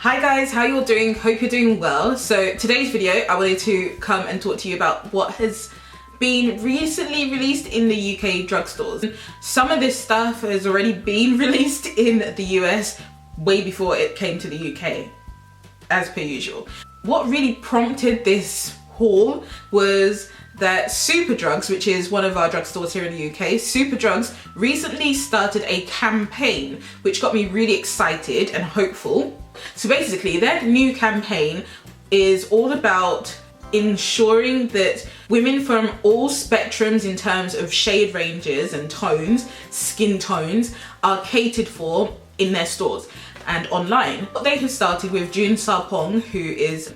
Hi guys, how you all doing? Hope you're doing well. So today's video, I wanted to come and talk to you about what has been recently released in the UK drugstores. Some of this stuff has already been released in the US way before it came to the UK, as per usual. What really prompted this haul was that Superdrugs, which is one of our drugstores here in the UK, Superdrugs recently started a campaign which got me really excited and hopeful. So basically their new campaign is all about ensuring that women from all spectrums in terms of shade ranges and tones, skin tones, are catered for in their stores and online. What they have started with June Sarpong, who is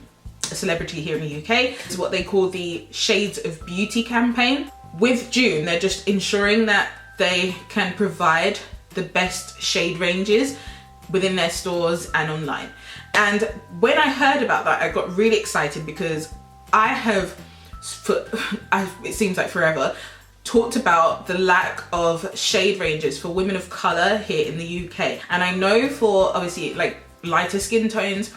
a celebrity here in the UK, is what they call the Shades of Beauty campaign. With June, they're just ensuring that they can provide the best shade ranges within their stores and online. And when I heard about that, I got really excited because I have, it seems like forever, talked about the lack of shade ranges for women of colour here in the UK. And I know for obviously like lighter skin tones,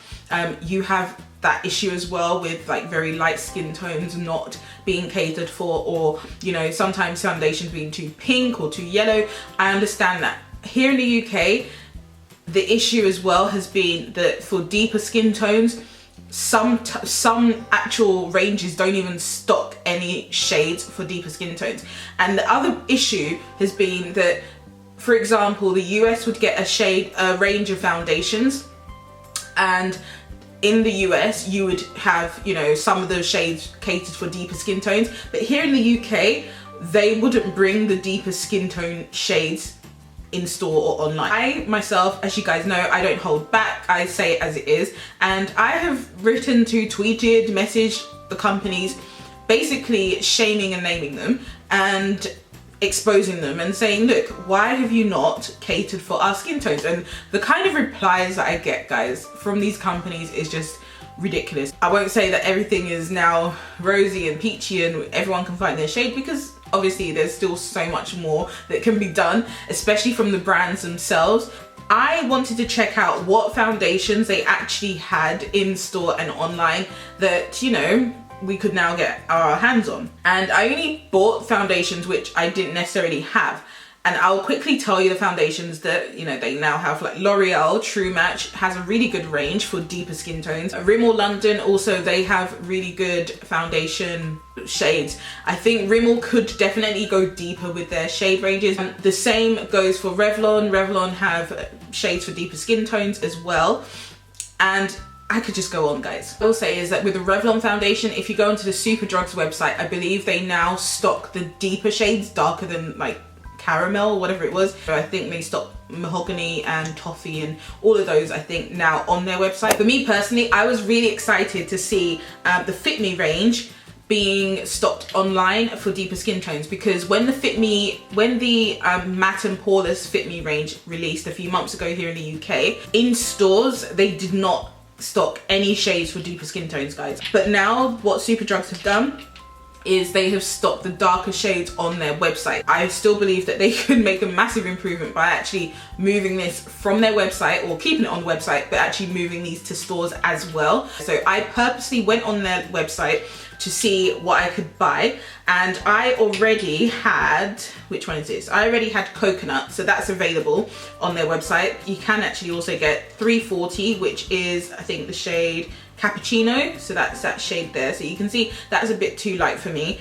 you have that issue as well with like very light skin tones not being catered for, or you know, sometimes foundations being too pink or too yellow. I understand that. Here in the UK, the issue as well has been that for deeper skin tones, some actual ranges don't even stock any shades for deeper skin tones. And the other issue has been that, for example, the US would get a range of foundations, and in the US you would have, you know, some of those shades catered for deeper skin tones, but here in the UK they wouldn't bring the deeper skin tone shades in store or online. I myself, as you guys know, I don't hold back, I say it as it is, and I have written to, tweeted, messaged the companies, basically shaming and naming them and exposing them and saying, look, why have you not catered for our skin tones? And the kind of replies that I get, guys, from these companies is just ridiculous. I won't say that everything is now rosy and peachy and everyone can find their shade, because obviously there's still so much more that can be done, especially from the brands themselves. I wanted to check out what foundations they actually had in store and online that, you know, we could now get our hands on. And I only bought foundations which I didn't necessarily have. And I'll quickly tell you the foundations that, you know, they now have. Like L'Oreal True Match has a really good range for deeper skin tones. Rimmel London also, they have really good foundation shades. I think Rimmel could definitely go deeper with their shade ranges. And the same goes for Revlon. Revlon have shades for deeper skin tones as well. And I could just go on, guys. What I'll say is that with the Revlon foundation, if you go onto the Superdrugs website, I believe they now stock the deeper shades, darker than like caramel, whatever it was. So I think they stock mahogany and toffee and all of those, I think, now on their website. For me personally, I was really excited to see the Fit Me range being stocked online for deeper skin tones, because when the matte and poreless Fit Me range released a few months ago here in the UK, in stores they did not stock any shades for deeper skin tones, guys. But now what Superdrugs have done is they have stocked the darker shades on their website. I still believe that they could make a massive improvement by actually moving this from their website, or keeping it on the website, but actually moving these to stores as well. So I purposely went on their website to see what I could buy, and I already had, which one is this? I already had coconut, so that's available on their website. You can actually also get 340, which is, I think, the shade cappuccino, so that's that shade there. So you can see that's a bit too light for me,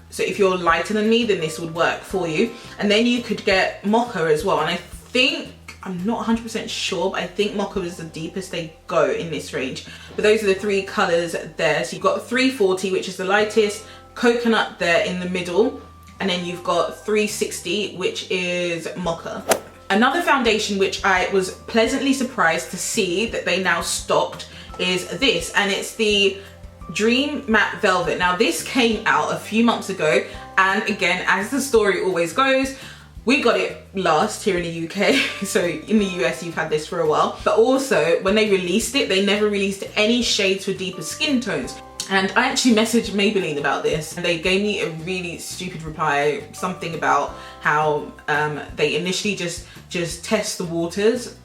so if you're lighter than me, then this would work for you. And then you could get mocha as well, and I think, I'm not 100% sure, but I think mocha is the deepest they go in this range. But those are the three colours there. So you've got 340, which is the lightest, coconut there in the middle, and then you've got 360, which is mocha. Another foundation which I was pleasantly surprised to see that they now stocked is this, and it's the Dream Matte Velvet. Now this came out a few months ago, and again, as the story always goes, we got it last here in the UK, so in the US you've had this for a while. But also, when they released it, they never released any shades for deeper skin tones. And I actually messaged Maybelline about this, and they gave me a really stupid reply, something about how they initially just test the waters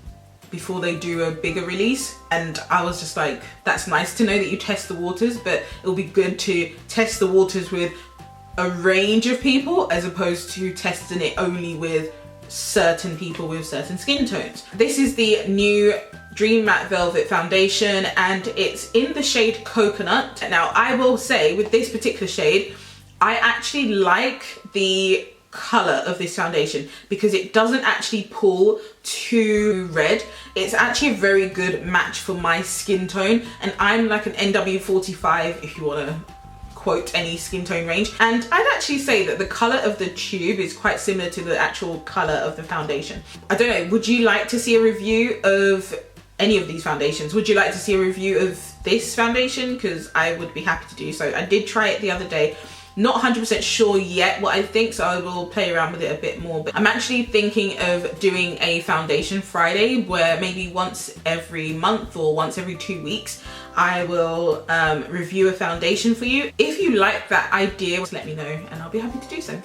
before they do a bigger release, and I was just like, that's nice to know that you test the waters, but it'll be good to test the waters with a range of people as opposed to testing it only with certain people with certain skin tones. This is the new Dream Matte Velvet Foundation, and it's in the shade Coconut. Now I will say with this particular shade, I actually like the color of this foundation because it doesn't actually pull too red. It's actually a very good match for my skin tone, and I'm like an NW45 if you want to quote any skin tone range, and I'd actually say that the color of the tube is quite similar to the actual color of the foundation. I don't know, would you like to see a review of any of these foundations? Would you like to see a review of this foundation? Because I would be happy to do so. I did try it the other day. Not 100% sure yet what I think, so I will play around with it a bit more. But I'm actually thinking of doing a foundation Friday where maybe once every month or once every 2 weeks I will review a foundation for you. If you like that idea, just let me know and I'll be happy to do so.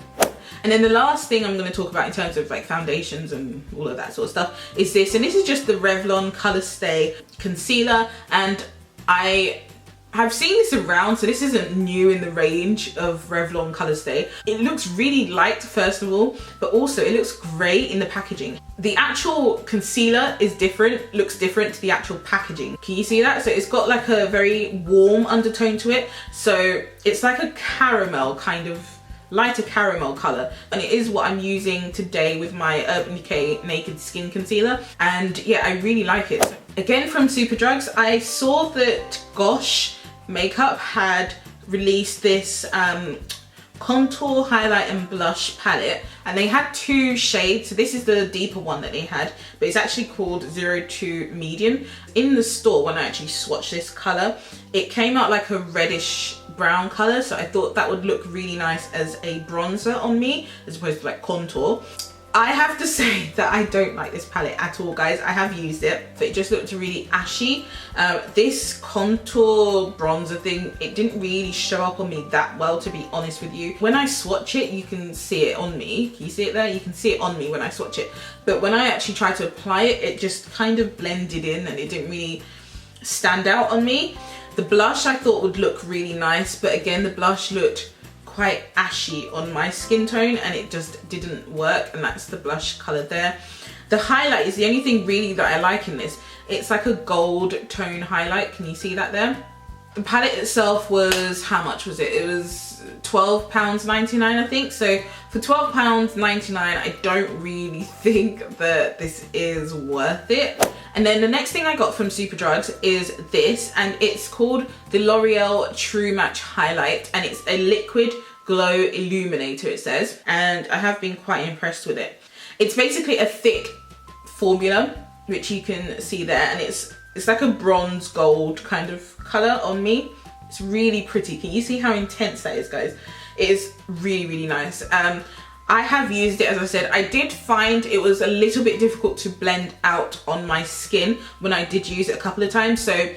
And then the last thing I'm going to talk about in terms of like foundations and all of that sort of stuff is this, and this is just the Revlon Color Stay Concealer, and I have seen this around, so this isn't new in the range of Revlon Color Stay. It looks really light first of all, but also it looks great in the packaging. The actual concealer is different, looks different to the actual packaging. Can you see that? So it's got like a very warm undertone to it. So it's like a caramel kind of, lighter caramel color, and it is what I'm using today with my Urban Decay Naked Skin Concealer, and yeah, I really like it. Again from Superdrugs, I saw that Gosh Makeup had released this contour, highlight and blush palette, and they had 2 shades. So this is the deeper one that they had, but it's actually called 02 Medium. In the store, when I actually swatched this color, it came out like a reddish brown color, so I thought that would look really nice as a bronzer on me as opposed to like contour. I have to say that I don't like this palette at all, guys. I have used it, but it just looked really ashy. This contour bronzer thing, it didn't really show up on me that well, to be honest with you. When I swatch it, you can see it on me. Can you see it there? You can see it on me when I swatch it. But when I actually tried to apply it, it just kind of blended in and it didn't really stand out on me. The blush I thought would look really nice, but again, the blush looked quite ashy on my skin tone and it just didn't work, and that's the blush color there. The highlight is the only thing really that I like in this. It's like a gold tone highlight. Can you see that there? The palette itself was, how much was it? It was £12.99 I think. So for £12.99 I don't really think that this is worth it. And then the next thing I got from Superdrugs is this, and it's called the L'Oreal True Match Highlight, and it's a liquid glow illuminator, it says, and I have been quite impressed with it. It's basically a thick formula, which you can see there, and it's like a bronze gold kind of color on me. It's really pretty. Can you see how intense that is, guys? It is really, really nice. I have used it, as I said. I did find it was a little bit difficult to blend out on my skin when I did use it a couple of times. So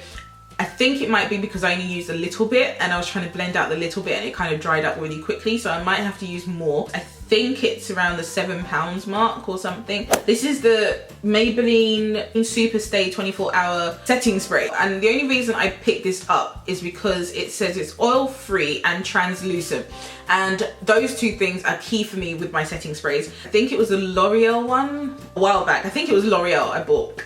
I think it might be because I only used a little bit and I was trying to blend out the little bit and it kind of dried up really quickly. So I might have to use more. I think it's around the £7 mark or something. This is the Maybelline Super Stay 24-hour setting spray. And the only reason I picked this up is because it says it's oil-free and translucent. And those 2 things are key for me with my setting sprays. I think it was a L'Oreal one a while back. I think it was L'Oreal I bought.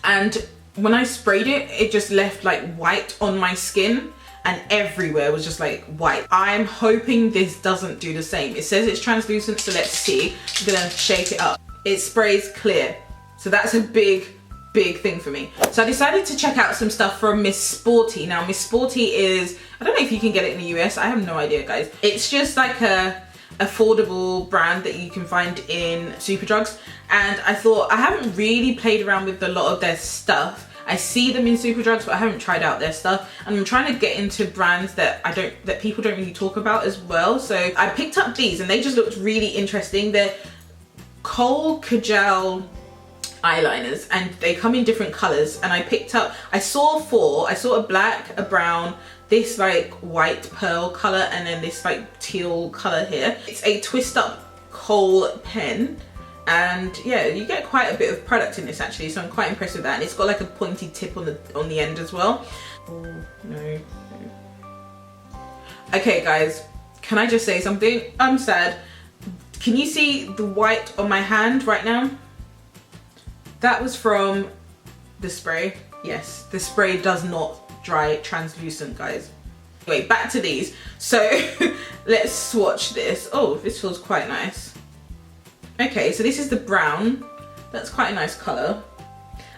And when I sprayed it, it just left like white on my skin and everywhere was just like white. I'm hoping this doesn't do the same. It says it's translucent, so let's see. I'm gonna shake it up. It sprays clear. So that's a big thing for me. So I decided to check out some stuff from Miss Sporty. Now Miss Sporty is, I don't know if you can get it in the US, I have no idea, guys. It's just like a affordable brand that you can find in Superdrugs, and I thought, I haven't really played around with a lot of their stuff. I see them in Superdrugs, but I haven't tried out their stuff, and I'm trying to get into brands that people don't really talk about as well. So I picked up these and they just looked really interesting. They're Kohl Kajal eyeliners and they come in different colors, and I saw 4. I saw a black, a brown, this like white pearl color, and then this like teal color here. It's a twist up kohl pen, and yeah, you get quite a bit of product in this actually, so I'm quite impressed with that. And it's got like a pointy tip on the end as well. Oh no. Okay guys, can I just say something? I'm sad. Can you see the white on my hand right now? That was from the spray. Yes, the spray does not dry translucent, guys. Anyway, back to these. So let's swatch this. Oh, this feels quite nice. Okay, so this is the brown. That's quite a nice color.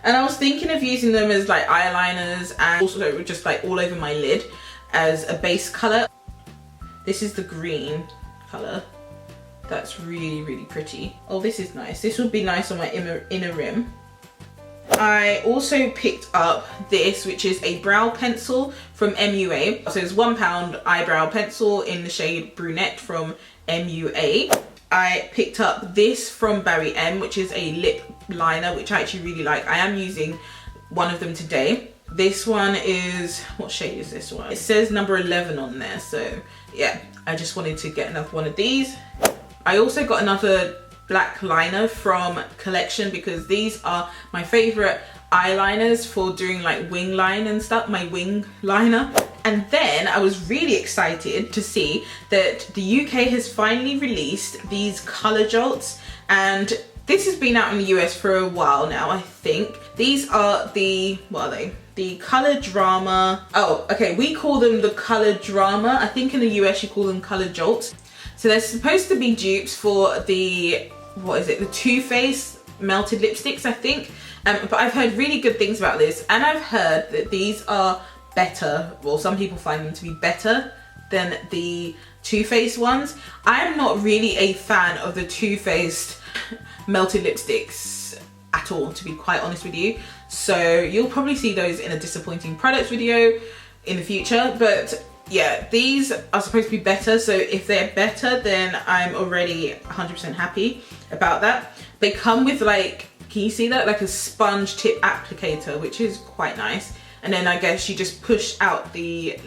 And I was thinking of using them as like eyeliners and also just like all over my lid as a base color. This is the green color. That's really, really pretty. Oh, this is nice. This would be nice on my inner rim. I also picked up this, which is a brow pencil from MUA. So it's £1 eyebrow pencil in the shade Brunette from MUA. I picked up this from Barry M, which is a lip liner, which I actually really like. I am using one of them today. This one is, what shade is this one? It says number 11 on there. So yeah, I just wanted to get another one of these. I also got another black liner from Collection because these are my favorite eyeliners for doing like wing line and stuff, my wing liner. And then I was really excited to see that the UK has finally released these color jolts, and this has been out in the US for a while now, I think. These are the, what are they? The Color Drama. Oh, okay, we call them the Color Drama. I think in the US you call them color jolts. So they're supposed to be dupes for the, what is it? The Too Faced melted lipsticks, I think. But I've heard really good things about this, and I've heard that these are better. Well, some people find them to be better than the Too Faced ones. I'm not really a fan of the Too Faced melted lipsticks at all, to be quite honest with you. So you'll probably see those in a disappointing products video in the future. But yeah, these are supposed to be better. So if they're better, then I'm already 100% happy about that. They come with like, can you see that? Like a sponge tip applicator, which is quite nice. And then I guess you just push out the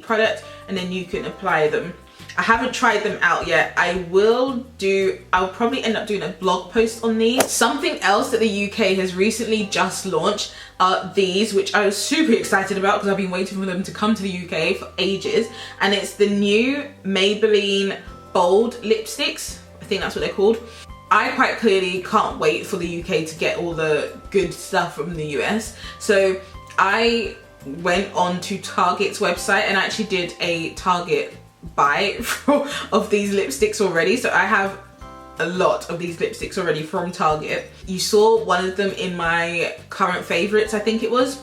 product and then you can apply them. I haven't tried them out yet. I'll probably end up doing a blog post on these. Something else that the UK has recently just launched are these, which I was super excited about because I've been waiting for them to come to the UK for ages. And it's the new Maybelline Bold lipsticks. I think that's what they're called. I quite clearly can't wait for the UK to get all the good stuff from the US. So I went on to Target's website and actually did a Target buy of these lipsticks already. So I have a lot of these lipsticks already from Target. You saw one of them in my current favorites, I think it was.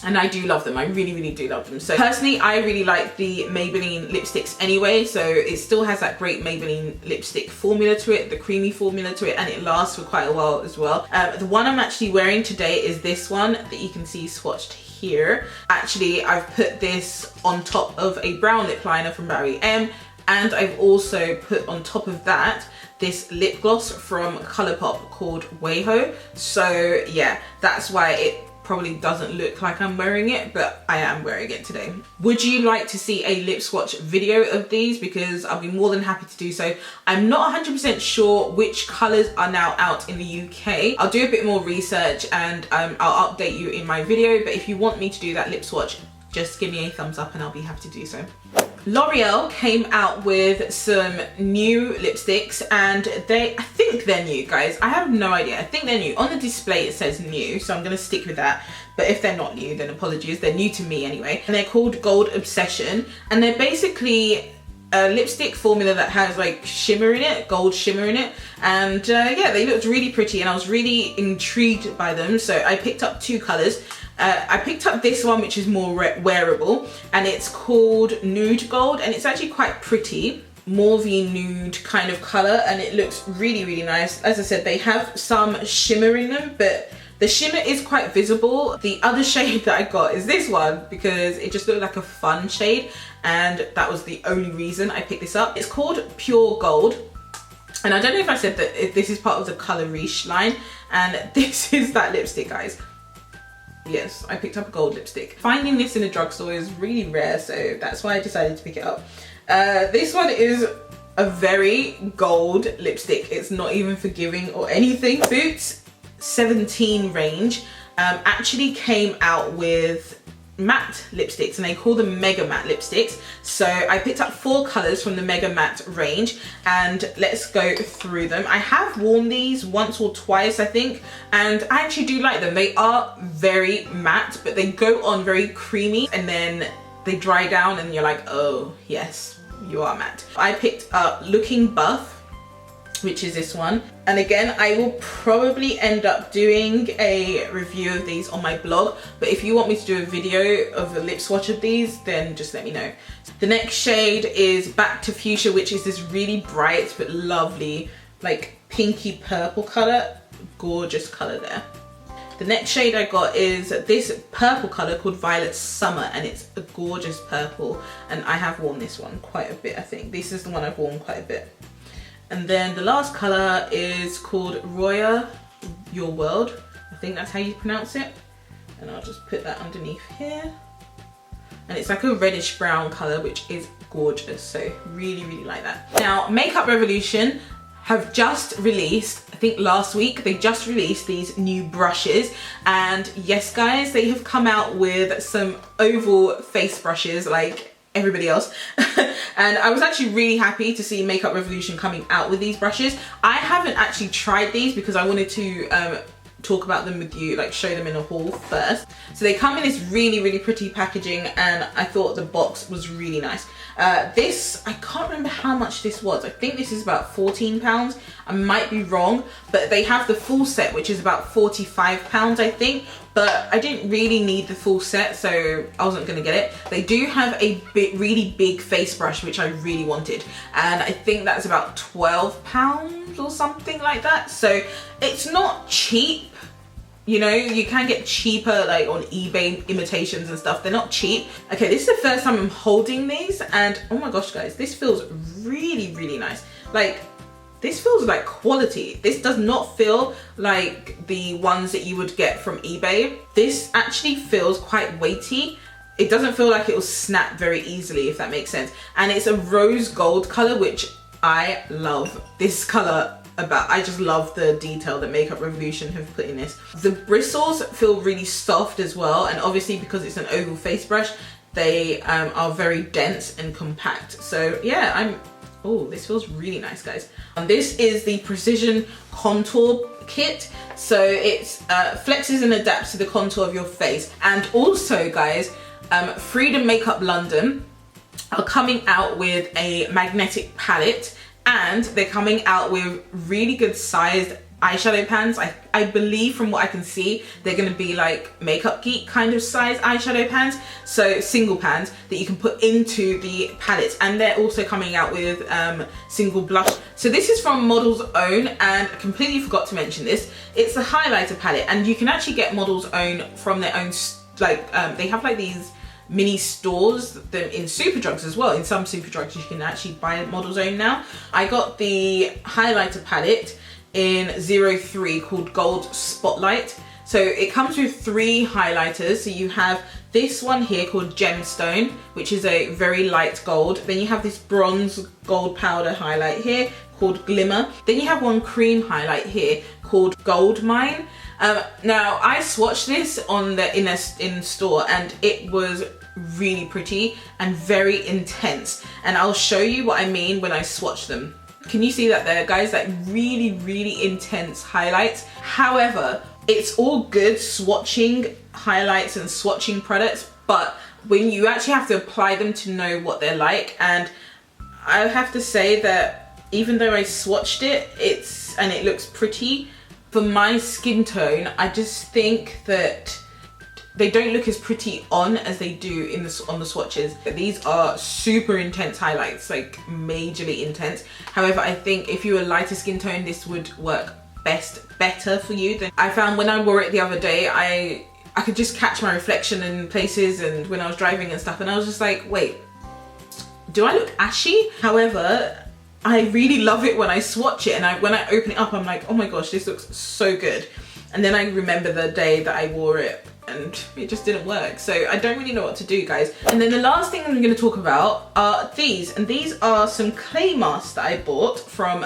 And I do love them. I really, really do love them. So personally, I really like the Maybelline lipsticks anyway. So it still has that great Maybelline lipstick formula to it, the creamy formula to it, and it lasts for quite a while as well. The one I'm actually wearing today is this one that you can see swatched here. Actually, I've put this on top of a brown lip liner from Barry M, and I've also put on top of that this lip gloss from Colourpop called Wayho. So yeah, that's why it probably doesn't look like I'm wearing it, but I am wearing it today. Would you like to see a lip swatch video of these? Because I'll be more than happy to do so. I'm not 100% sure which colours are now out in the UK. I'll do a bit more research and I'll update you in my video, but if you want me to do that lip swatch, just give me a thumbs up and I'll be happy to do so. L'Oreal came out with some new lipsticks, and I think they're new, guys. I have no idea. I think they're new. On the display it says new, so I'm gonna stick with that. But if they're not new, then apologies. They're new to me anyway. And they're called Gold Obsession, and they're basically a lipstick formula that has like shimmer in it, gold shimmer in it. And yeah, they looked really pretty and I was really intrigued by them. So I picked up two colors. I picked up this one, which is more wearable, and it's called Nude Gold, and it's actually quite pretty, mauvey nude kind of color, and it looks really, really nice. As I said, they have some shimmer in them, but the shimmer is quite visible. The other shade that I got is this one because it just looked like a fun shade, and that was the only reason I picked this up. It's called Pure Gold, and I don't know if I said that this is part of the Color Riche line, and this is that lipstick, guys. Yes, I picked up a gold lipstick. Finding this in a drugstore is really rare, so that's why I decided to pick it up. This one is a very gold lipstick. It's not even forgiving or anything. Boots 17 range actually came out with matte lipsticks, and they call them mega matte lipsticks. So I picked up 4 colors from the mega matte range, and let's go through them. I have worn these once or twice, I think, and I actually do like them. They are very matte, but they go on very creamy, and then they dry down and you're like, oh yes, you are matte. I picked up Looking Buff, which is this one, and again, I will probably end up doing a review of these on my blog, but if you want me to do a video of a lip swatch of these, then just let me know. The next shade is Back to Fuchsia, which is this really bright but lovely like pinky purple color. Gorgeous color there. The next shade I got is this purple color called Violet Summer, and it's a gorgeous purple, and I have worn this one quite a bit. I think this is the one I've worn quite a bit. And then the last color is called Roya Your World. I think that's how you pronounce it. And I'll just put that underneath here. And it's like a reddish brown color, which is gorgeous. So really, really like that. Now, Makeup Revolution have just released, I think last week, they just released these new brushes. And yes, guys, they have come out with some oval face brushes like everybody else. And I was actually really happy to see Makeup Revolution coming out with these brushes. I haven't actually tried these because I wanted to talk about them with you, like show them in a haul first. So they come in this really, really pretty packaging, and I thought the box was really nice. This, I can't remember how much this was. I think this is about £14. I might be wrong, but they have the full set, which is about £45, I think. But I didn't really need the full set, so I wasn't gonna get it. They do have a really big face brush, which I really wanted. And I think that's about £12 or something like that. So it's not cheap. You know, you can get cheaper like on eBay imitations and stuff. They're not cheap. Okay, this is the first time I'm holding these, and oh my gosh, guys, this feels really, really nice. Like, this feels like quality. This does not feel like the ones that you would get from eBay. This actually feels quite weighty. It doesn't feel like it will snap very easily, if that makes sense. And it's a rose gold color, which I love this color about. I just love the detail that Makeup Revolution have put in this. The bristles feel really soft as well, and obviously because it's an oval face brush, they are very dense and compact. So yeah, oh, this feels really nice, guys. And this is the Precision Contour Kit. So it's flexes and adapts to the contour of your face. And also, guys, Freedom Makeup London are coming out with a magnetic palette, and they're coming out with really good sized eyeshadow pans. I believe from what I can see, they're gonna be like Makeup Geek kind of size eyeshadow pans. So single pans that you can put into the palettes. And they're also coming out with single blush. So this is from Model's Own, and I completely forgot to mention this. It's a highlighter palette, and you can actually get Model's Own from their own, like they have like these mini stores in Superdrugs as well. In some Superdrugs you can actually buy Model's Own now. I got the highlighter palette in 03 called Gold Spotlight. So it comes with 3 highlighters. So you have this one here called Gemstone, which is a very light gold. Then you have this bronze gold powder highlight here called Glimmer. Then you have one cream highlight here called Gold Mine. Now I swatched this on in store, and it was really pretty and very intense, and I'll show you what I mean when I swatch them. Can you see that there, guys? Like really, really intense highlights. However, it's all good swatching highlights and swatching products, but when you actually have to apply them to know what they're like, and I have to say that even though I swatched it, it looks pretty, for my skin tone, I just think that they don't look as pretty on as they do on the swatches. These are super intense highlights, like majorly intense. However, I think if you're a lighter skin tone, this would work better for you. I found when I wore it the other day, I could just catch my reflection in places, and when I was driving and stuff, and I was just like, wait, do I look ashy? However, I really love it when I swatch it, and when I open it up, I'm like, oh my gosh, this looks so good. And then I remember the day that I wore it and it just didn't work. So I don't really know what to do, guys. And then the last thing I'm going to talk about are these, and these are some clay masks that I bought from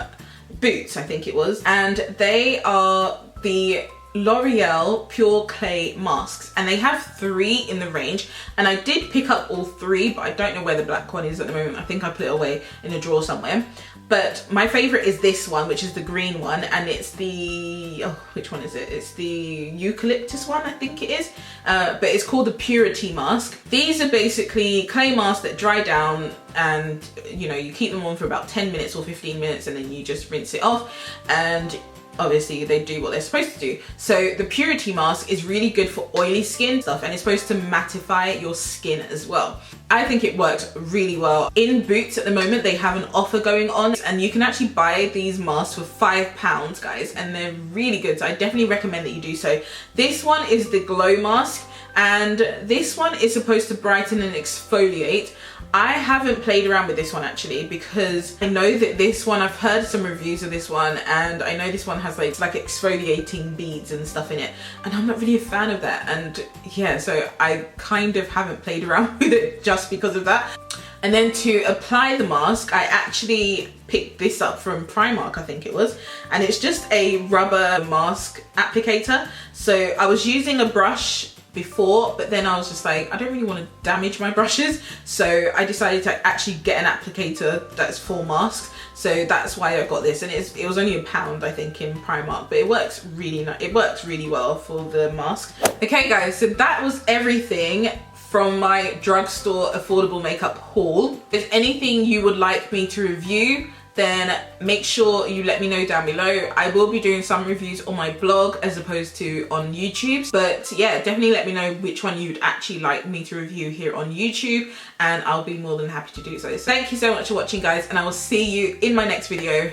Boots, I think it was, and they are the L'Oreal Pure Clay masks, and they have 3 in the range, and I did pick up all 3, but I don't know where the black one is at the moment. I think I put it away in a drawer somewhere. But my favorite is this one, which is the green one, and it's the, oh, which one is it? It's the eucalyptus one, I think it is, but it's called the Purity mask. These are basically clay masks that dry down, and you know, you keep them on for about 10 minutes or 15 minutes, and then you just rinse it off, and obviously they do what they're supposed to do. So the Purity mask is really good for oily skin stuff, and it's supposed to mattify your skin as well. I think it works really well. In Boots at the moment, they have an offer going on, and you can actually buy these masks for £5, guys, and they're really good. So I definitely recommend that you do so. This one is the Glow mask, and this one is supposed to brighten and exfoliate. I haven't played around with this one actually, because I know that this one, I've heard some reviews of this one, and I know this one has like exfoliating beads and stuff in it, and I'm not really a fan of that. And yeah, so I kind of haven't played around with it just because of that. And then to apply the mask, I actually picked this up from Primark, I think it was, and it's just a rubber mask applicator. So I was using a brush before, but then I was just like, I don't really want to damage my brushes, so I decided to actually get an applicator that's for masks. So that's why I got this, and it was only £1, I think, in Primark, but it works really nice. It works really well for the mask. Okay guys, so that was everything from my drugstore affordable makeup haul. If there's anything you would like me to review, then make sure you let me know down below. I will be doing some reviews on my blog as opposed to on YouTube. But yeah, definitely let me know which one you'd actually like me to review here on YouTube, and I'll be more than happy to do so. So thank you so much for watching, guys, and I will see you in my next video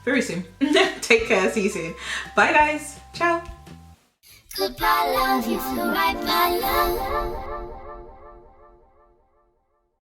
very soon. Take care, see you soon. Bye guys, ciao. Goodbye, love, you feel right, my love.